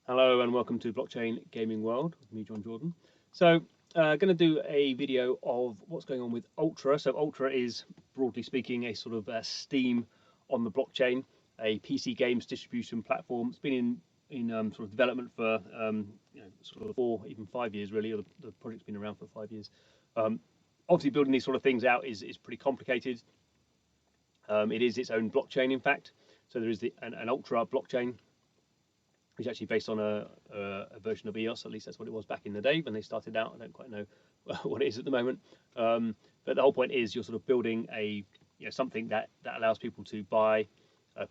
Hello and welcome to Blockchain Gaming World with me, John Jordan. So, going to do a video of what's going on with Ultra. So, Ultra is, broadly speaking, a sort of Steam on the blockchain, a PC games distribution platform. It's been in sort of development for sort of 4, even 5 years really. The project's been around for 5 years. Obviously, building these sort of things out is pretty complicated. It is its own blockchain, in fact. So there is an Ultra blockchain, which is actually based on a version of EOS. At least that's what it was back in the day when they started out. I don't quite know what it is at the moment. But the whole point is you're sort of building something that allows people to buy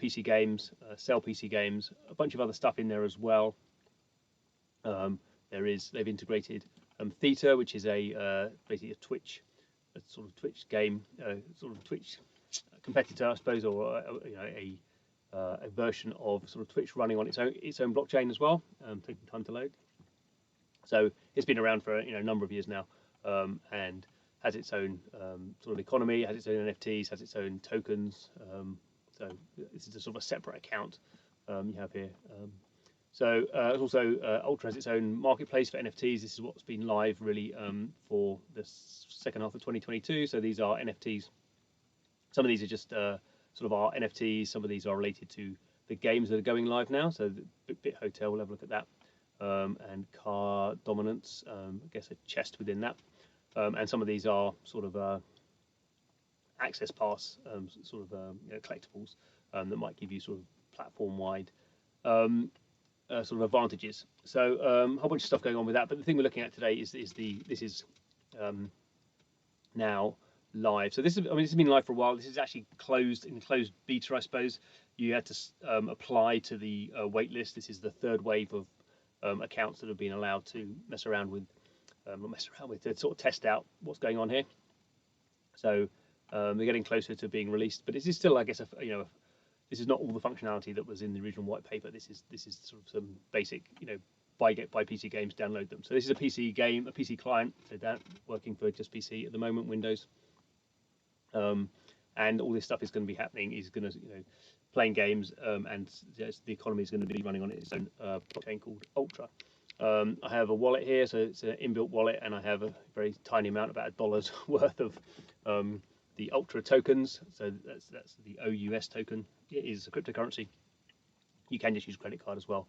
PC games, sell PC games, a bunch of other stuff in there as well. They've integrated Theta, which is basically a sort of Twitch game, sort of Twitch competitor, I suppose, or a version of sort of Twitch running on its own blockchain as well, taking time to load. So it's been around for a number of years now, and has its own sort of economy, has its own NFTs, has its own tokens. So this is a sort of a separate account you have here. Also Ultra has its own marketplace for NFTs. This is what's been live really for the second half of 2022. So these are NFTs. Some of these are just sort of our NFTs. Some of these are related to the games that are going live now. So the Bit Hotel, we'll have a look at that. And Car Dominance, I guess a chest within that. And some of these are sort of access pass sort of collectibles that might give you sort of platform-wide sort of advantages. So a whole bunch of stuff going on with that. But the thing we're looking at today is now live. So this has been live for a while. This is actually closed beta, I suppose. You had to apply to the wait list. This is the third wave of accounts that have been allowed to to sort of test out what's going on here. So they're getting closer to being released, but this is still, I guess, this is not all the functionality that was in the original white paper. This is sort of some basic, buy PC games, download them. So this is a PC game, a PC client, so that working for just PC at the moment, Windows. And all this stuff is going to be happening. Is going to, playing games, and the economy is going to be running on its own blockchain called Ultra. I have a wallet here, so it's an inbuilt wallet, and I have a very tiny amount, about $1 worth of the Ultra tokens. So that's the OUS token. It is a cryptocurrency. You can just use a credit card as well.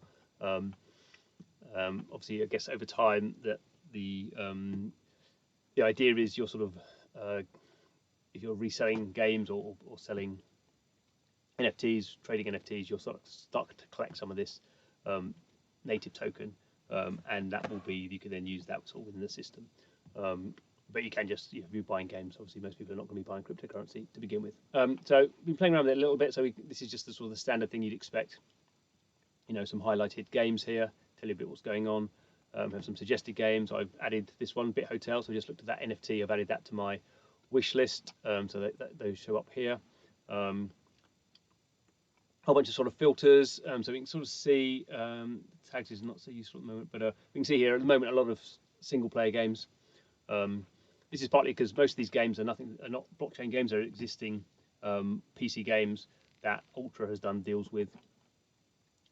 Obviously, I guess over time that the idea is you're sort of if you're reselling games or selling NFTs, trading NFTs, you'll sort of start to collect some of this native token, and that will be, you can then use that sort of within the system. But you can just, if you're buying games, obviously most people are not going to be buying cryptocurrency to begin with. So we've been playing around with it a little bit. So this is just the sort of the standard thing you'd expect. Some highlighted games here, tell you a bit what's going on. Have some suggested games. I've added this one, Bit Hotel. So I just looked at that NFT. I've added that to my wish list, so that those show up here. A whole bunch of sort of filters, so we can sort of see tags is not so useful at the moment, but we can see here at the moment a lot of single player games. This is partly because most of these games are not blockchain games, they're existing PC games that Ultra has done deals with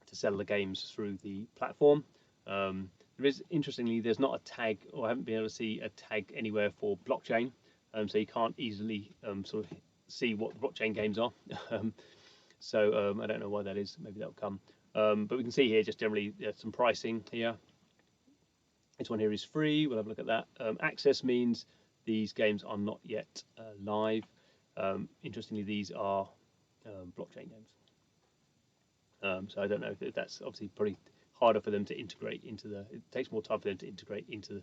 to sell the games through the platform. There is, interestingly, there's not a tag, or I haven't been able to see a tag anywhere for blockchain, so you can't easily sort of see what the blockchain games are. So I don't know why that is. Maybe that'll come. But we can see here just generally some pricing here. This one here is free. We'll have a look at that. Access means these games are not yet live. Interestingly, these are blockchain games. So I don't know if that's obviously probably harder for them to integrate into it takes more time for them to integrate into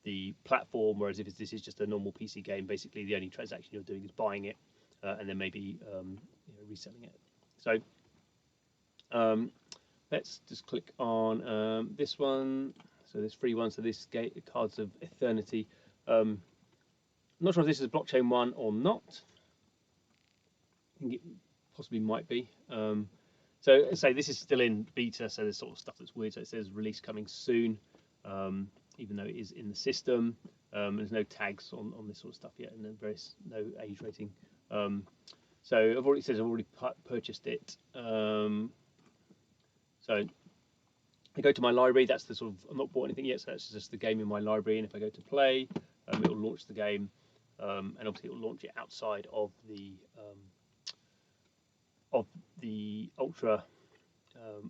the platform, whereas if this is just a normal PC game, basically the only transaction you're doing is buying it and then maybe reselling it. So let's just click on this one. So this free one. So this Cards of Eternity. I'm not sure if this is a blockchain one or not. I think it possibly might be. So say this is still in beta, so there's sort of stuff that's weird. So it says release coming soon, even though it is in the system. There's no tags on this sort of stuff yet, and no age rating. So I've already purchased it. So I go to my library. That's the sort of, I've not bought anything yet, so that's just the game in my library. And if I go to play, it will launch the game, and obviously it will launch it outside of the Ultra.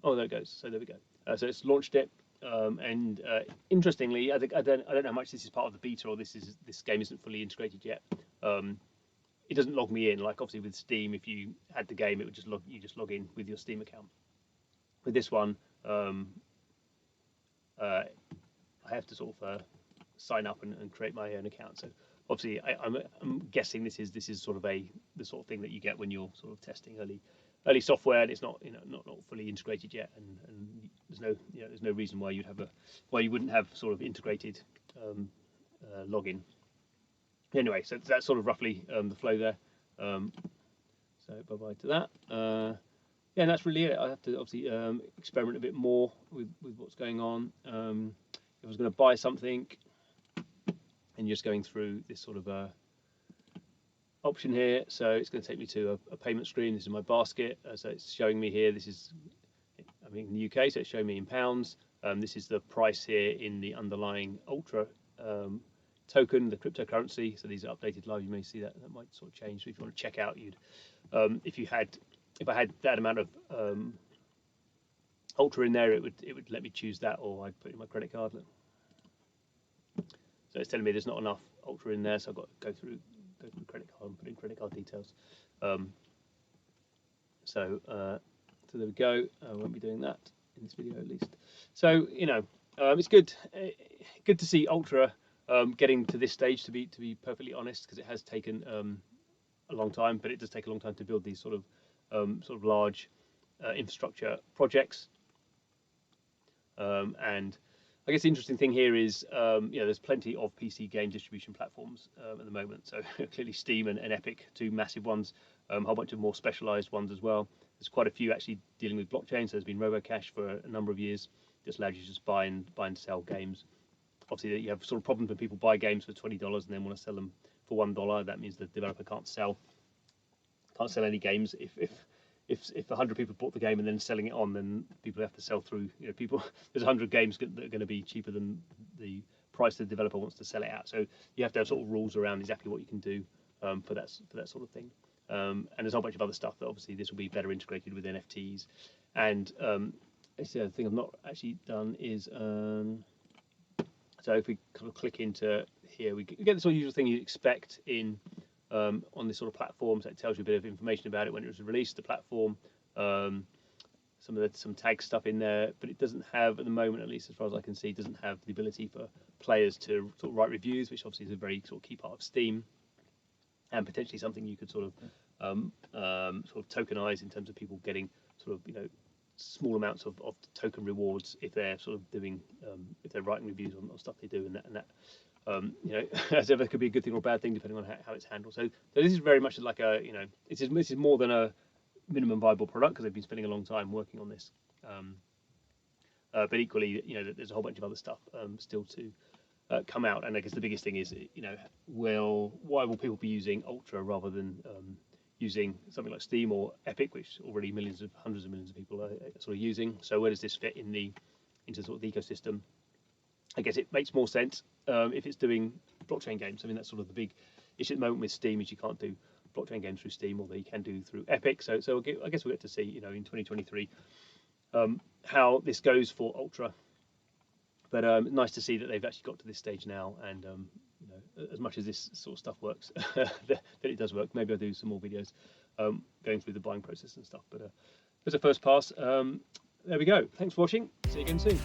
Oh, there it goes. So there we go. So it's launched it, and interestingly, I don't know how much this is part of the beta or this game isn't fully integrated yet. It doesn't log me in, like obviously with Steam. If you had the game, it would just log in with your Steam account. With this one, I have to sort of sign up and create my own account. So obviously, I'm guessing this is sort of the sort of thing that you get when you're sort of testing early software, and it's not not fully integrated yet, and there's no reason why you wouldn't have sort of integrated login. Anyway, so that's sort of roughly the flow there. So bye bye to that. Yeah, and that's really it. I have to obviously experiment a bit more with what's going on. If I was going to buy something, and you're just going through this sort of option here, so it's going to take me to a payment screen. This is my basket, so it's showing me here. I'm in the UK, so it's showing me in pounds. This is the price here in the underlying Ultra token, the cryptocurrency. So these are updated live. You may see that might sort of change. So if you want to check out, if I had that amount of Ultra in there, it would let me choose that, or I'd put in my credit card. So it's telling me there's not enough Ultra in there, so I've got to go through credit card and put in credit card details. So there we go. I won't be doing that in this video at least. So it's good to see Ultra getting to this stage. To be perfectly honest, because it has taken a long time, but it does take a long time to build these sort of large infrastructure projects. And I guess the interesting thing here is, there's plenty of PC game distribution platforms at the moment. So clearly Steam and Epic, two massive ones, a whole bunch of more specialized ones as well. There's quite a few actually dealing with blockchain. So there's been Robocash for a number of years. Just allows you to just buy and sell games. Obviously, you have sort of problems when people buy games for $20 and then want to sell them for $1. That means the developer can't sell any games. If 100 people bought the game and then selling it on, then people have to sell through. There's 100 games that are going to be cheaper than the price the developer wants to sell it at. So you have to have sort of rules around exactly what you can do for that sort of thing. And there's a whole bunch of other stuff that obviously this will be better integrated with NFTs. And the thing I've not actually done is so if we kind of click into here, we get the sort of usual thing you'd expect in on this sort of platform. So it tells you a bit of information about it when it was released, the platform, some tag stuff in there, but it doesn't have, at the moment, at least as far as I can see, doesn't have the ability for players to sort of write reviews, which obviously is a very sort of key part of Steam, and potentially something you could sort of tokenize in terms of people getting sort of small amounts of token rewards if they're sort of doing if they're writing reviews on stuff they do, and that as ever could be a good thing or a bad thing depending on how it's handled. So this is very much like this is more than a minimum viable product, because they've been spending a long time working on this. But equally, there's a whole bunch of other stuff still to come out. And I guess the biggest thing is, why will people be using Ultra rather than using something like Steam or Epic, which already hundreds of millions of people are sort of using? So where does this fit into sort of the ecosystem? I guess it makes more sense if it's doing blockchain games. I mean, that's sort of the big issue at the moment with Steam, is you can't do blockchain games through Steam, although you can do through Epic. So I guess we'll get to see, in 2023, how this goes for Ultra. But nice to see that they've actually got to this stage now, and as much as this sort of stuff works, that it does work. Maybe I'll do some more videos going through the buying process and stuff. But as a first pass, there we go. Thanks for watching. See you again soon.